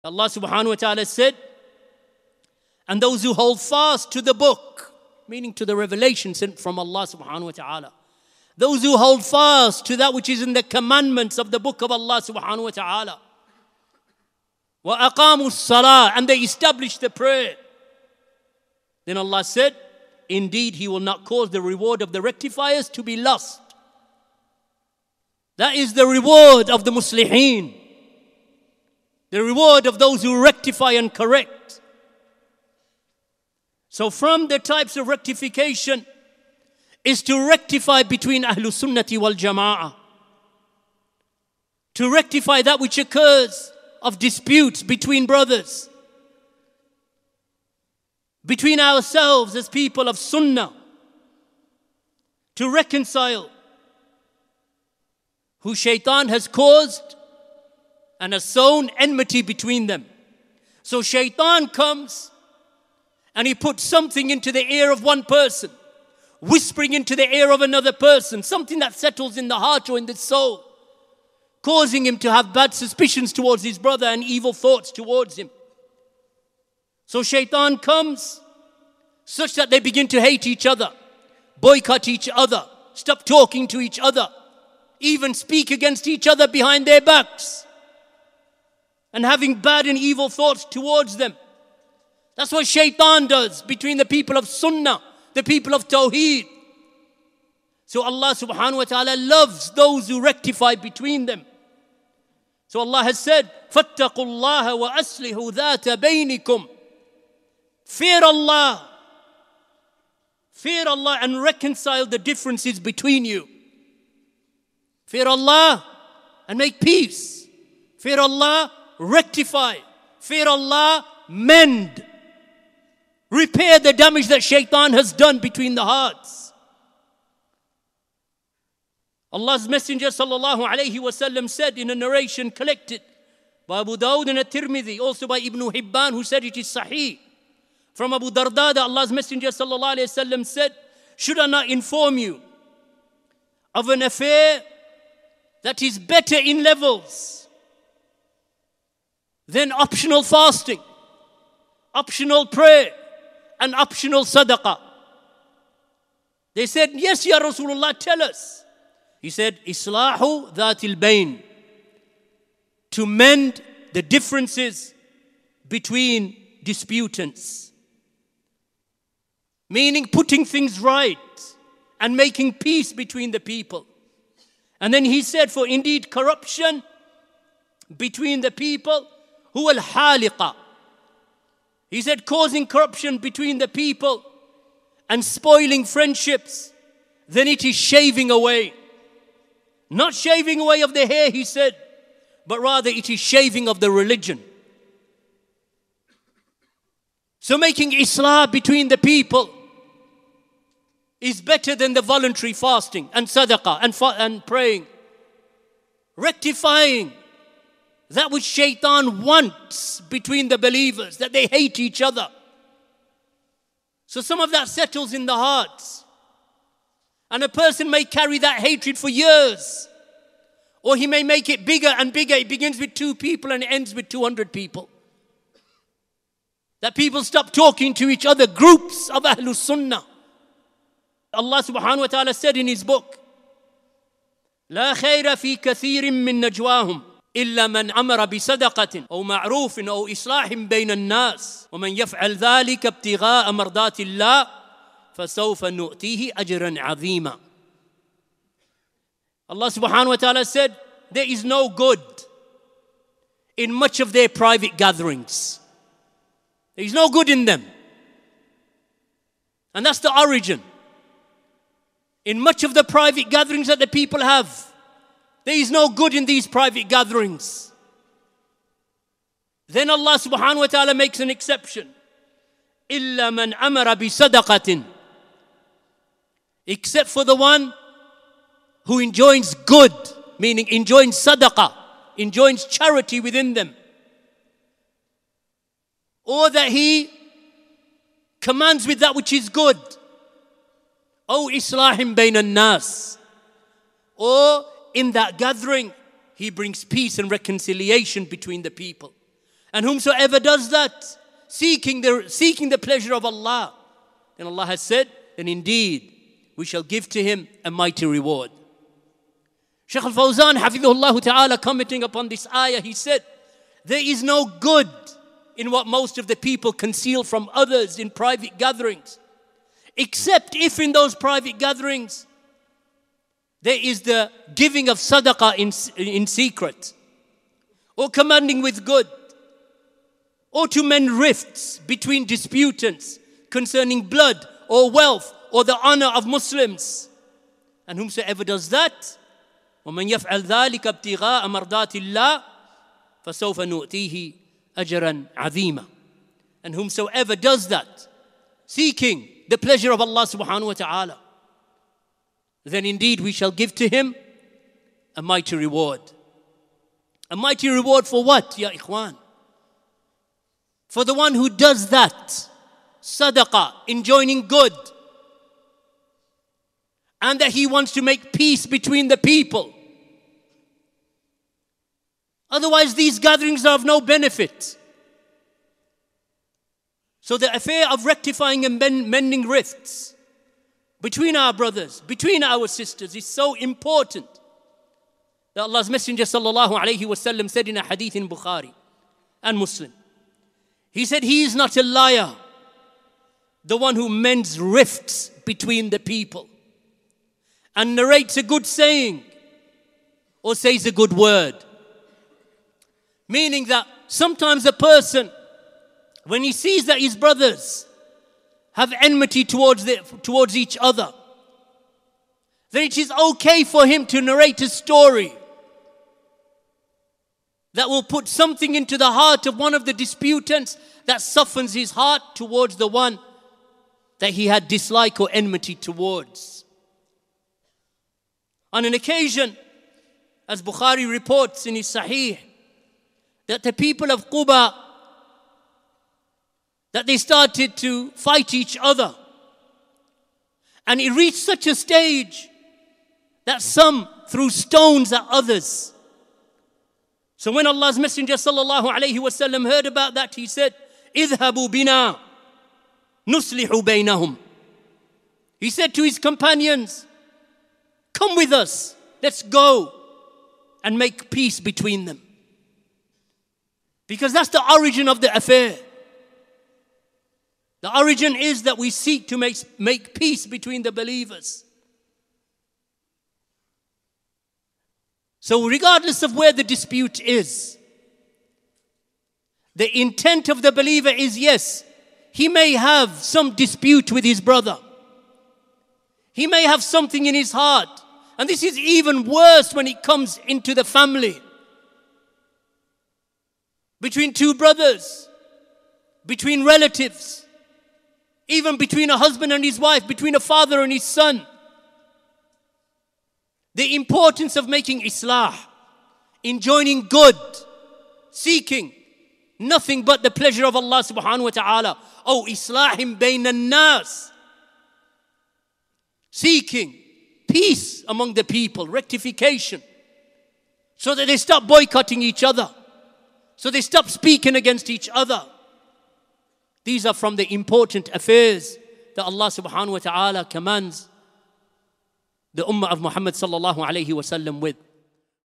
Allah subhanahu wa ta'ala said, and those who hold fast to the book, meaning to the revelation sent from Allah subhanahu wa ta'ala. Those who hold fast to that which is in the commandments of the book of Allah subhanahu wa ta'ala. وَأَقَامُوا الصَّلَاةَ, and they established the prayer. Then Allah said, indeed He will not cause the reward of the rectifiers to be lost. That is the reward of the muslihin. The reward of those who rectify and correct. So from the types of rectification is to rectify between Ahlus Sunnati wal Jama'ah. To rectify that which occurs of disputes between brothers. Between ourselves as people of Sunnah. To reconcile who shaitan has caused and has sown enmity between them. So shaitan comes and he puts something into the ear of one person, whispering into the ear of another person, something that settles in the heart or in the soul, causing him to have bad suspicions towards his brother and evil thoughts towards him. So shaitan comes such that they begin to hate each other, boycott each other, stop talking to each other, even speak against each other behind their backs, and having bad and evil thoughts towards them. That's what shaitan does between the people of Sunnah, the people of Tawheed. So Allah subhanahu wa ta'ala loves those who rectify between them. So Allah has said, فَاتَّقُوا اللَّهَ وَأَصْلِحُوا ذَاتَ بَيْنِكُمْ. Fear Allah. Fear Allah and reconcile the differences between you. Fear Allah and make peace. Fear Allah, rectify. Fear Allah, mend. Repair the damage that shaitan has done between the hearts. Allah's Messenger sallallahu alayhi wasallam said in a narration collected by Abu Dawud and At-Tirmidhi, also by Ibn Hibban, who said it is sahih. From Abu Darda, that Allah's Messenger sallallahu alayhi wasallam said, should I not inform you of an affair that is better in levels than optional fasting, optional prayer, and optional sadaqah? They said, yes, Ya Rasulullah, tell us. He said, Islahu dhatil bayn, to mend the differences between disputants. Meaning putting things right and making peace between the people. And then he said, for indeed corruption between the people, huwa al-haliqa. He said, causing corruption between the people and spoiling friendships, then it is shaving away. Not shaving away of the hair, he said, but rather it is shaving of the religion. So making islah between the people is better than the voluntary fasting and sadaqah and praying. Rectifying that which shaitan wants between the believers, that they hate each other. So some of that settles in the hearts. And a person may carry that hatred for years. Or he may make it bigger and bigger. It begins with 2 people and it ends with 200 people. That people stop talking to each other, groups of Ahlus Sunnah. Allah subhanahu wa ta'ala said in His book, لا خير في كثير من نجواهم إلا من أمر بصدقة أو معروف أو إصلاح بين الناس ومن يفعل ذلك ابتغاء مرضات الله فسوف نؤتيه أجرا عظيما. Allah subhanahu wa ta'ala said, there is no good in much of their private gatherings. There is no good in them. And that's the origin. In much of the private gatherings that the people have, there is no good in these private gatherings. Then Allah subhanahu wa ta'ala makes an exception. إِلَّا مَنْ أَمَرَ بِصَدَقَةٍ. Except for the one who enjoins good, meaning enjoins sadaqah, enjoins charity within them. Or that he commands with that which is good. أو إصلاح بين الناس. Or in that gathering, he brings peace and reconciliation between the people. And whomsoever does that, seeking the pleasure of Allah, then Allah has said, then indeed we shall give to him a mighty reward. Shaykh al-Fawzan, حفظه ta'ala, commenting upon this ayah, he said, there is no good in what most of the people conceal from others in private gatherings, except if in those private gatherings there is the giving of sadaqah in secret, or commanding with good, or to mend rifts between disputants concerning blood or wealth or the honor of Muslims. And whomsoever does that, وَمَنْ يَفْعَلْ ذَلِكَ ابْتِغَاءَ مَرْضَاتِ اللَّهِ فَسَوْفَ نُؤْتِيهِ أَجْرًا عَظِيمًا. And whomsoever does that, seeking the pleasure of Allah subhanahu wa ta'ala, then indeed we shall give to him a mighty reward. A mighty reward for what, ya ikhwan? For the one who does that, sadaqah, enjoining good, and that he wants to make peace between the people. Otherwise, these gatherings are of no benefit. So the affair of rectifying and mending rifts between our brothers, between our sisters, is so important that Allah's Messenger sallallahu alayhi wasallam said in a hadith in Bukhari and Muslim, he said, he is not a liar, the one who mends rifts between the people and narrates a good saying or says a good word. Meaning that sometimes a person, when he sees that his brothers have enmity towards each other, then it is okay for him to narrate a story that will put something into the heart of one of the disputants that softens his heart towards the one that he had dislike or enmity towards. On an occasion, as Bukhari reports in his Sahih, that the people of Quba, that they started to fight each other. And it reached such a stage that some threw stones at others. So when Allah's Messenger sallallahu alayhi wasallam heard about that, he said, "Idhabu bina nuslihu baynahum." He said to his companions, come with us, let's go and make peace between them. Because that's the origin of the affair. The origin is that we seek to make peace between the believers. So regardless of where the dispute is, the intent of the believer is, yes, he may have some dispute with his brother. He may have something in his heart. And this is even worse when it comes into the family. Between two brothers, between relatives, even between a husband and his wife, between a father and his son. The importance of making islah, enjoining good, seeking nothing but the pleasure of Allah subhanahu wa ta'ala. Oh, islahim bayna nas. Seeking peace among the people, rectification, so that they stop boycotting each other, so they stop speaking against each other. These are from the important affairs that Allah subhanahu wa ta'ala commands the ummah of Muhammad sallallahu alayhi wa sallam with.